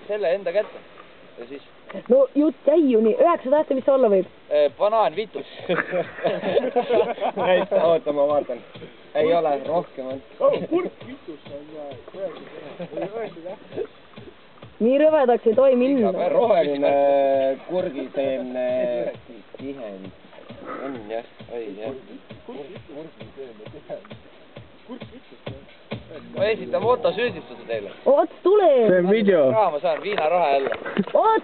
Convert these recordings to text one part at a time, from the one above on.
selle enda kätte. Ja siis... No jutt jäi ju nii, 9 tähte, mis olla võib? Banaan, vitus. Oota, ma vaatan. Ei ole, rohkem on. Kurk vitus on 9 tähte. Nii rõvedaks ei toi minna. Roheline kurgiteemne tihend. On jah, oi jah. Ma esitan fotosüüdistuse teile. Oot, tule! See on video. Ma saan viinaraha jälle. Oot!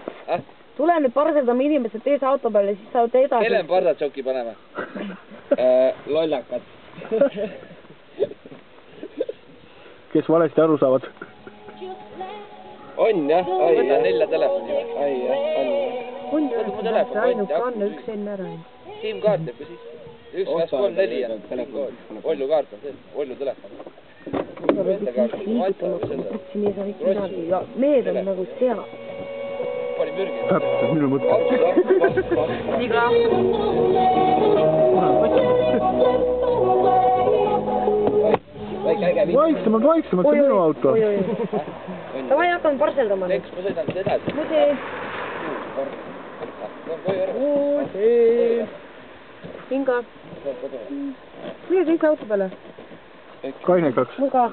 Tule nüüd parseldame inimesed teise auto peale, siis saavad edasi. Kelle on pardatšoki panema? Lollakad. Kes valesti aru saavad. On jah, võtan 4 telefoni. Ai jah, On ju, ainuke anna üks enne ära. Siim-kaart jääb ka siis. 1, 2, 3, 4 on. Ollu kaart on see, Ollu telefon. Siin ei saa mitte midagi ja mehed on nagu sea. Pani mürgi. Täpselt, minu mõte. Nii ka. Vaiksemalt, see on minu auto. Davai, hakkame parseldama. Eks ma sõidan seda edasi. Musi. Inga. Mine teise auto peale. Kainekaks. Mul ka.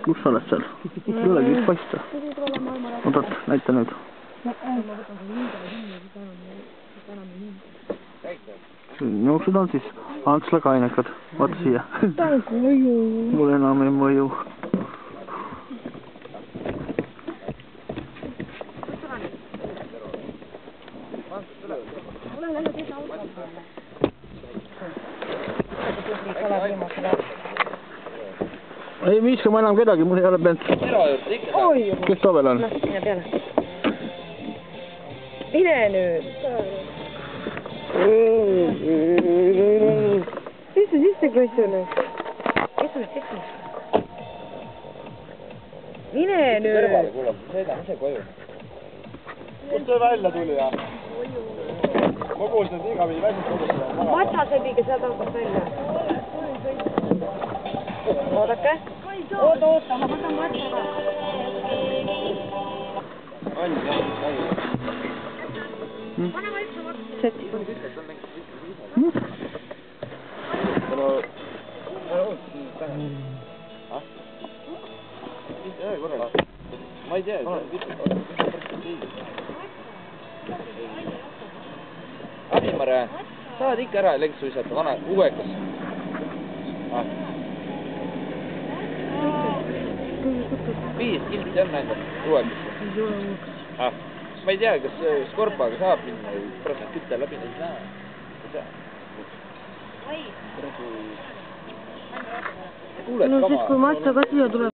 Kus sa oled seal? Ei olegi vist paista. Oot, näita nüüd. Jooksud on siis Antsla kainekad. Vaata siia. Mul enam ei mõju. Ei viiska ma enam kedagi, mul ei ole bent. Kes too veel on? Mine peale. Mine nüüd. Sisse klassi. Kes on sisse? Mine nüüd. Kõrvale kuulab, sõidan ise koju. Kust see välja tuli ja? Ma kuulsin, et iga pidi väsib kodus. Matsasebiga sealt hakkab välja. Oodake. Oota, ma võtan matsaga. On jah, Pane vaikse vastu. Seti. Ma ei tea, Ahimare, saad ikka ära lenksuisata, vana, uuekas. Viis kilti on näinud, uuekas. Ma ei tea, kas Skorpaga saab minna või pärast kütte läbi, ei saa. No siis, kui matsa ka siia tuleb.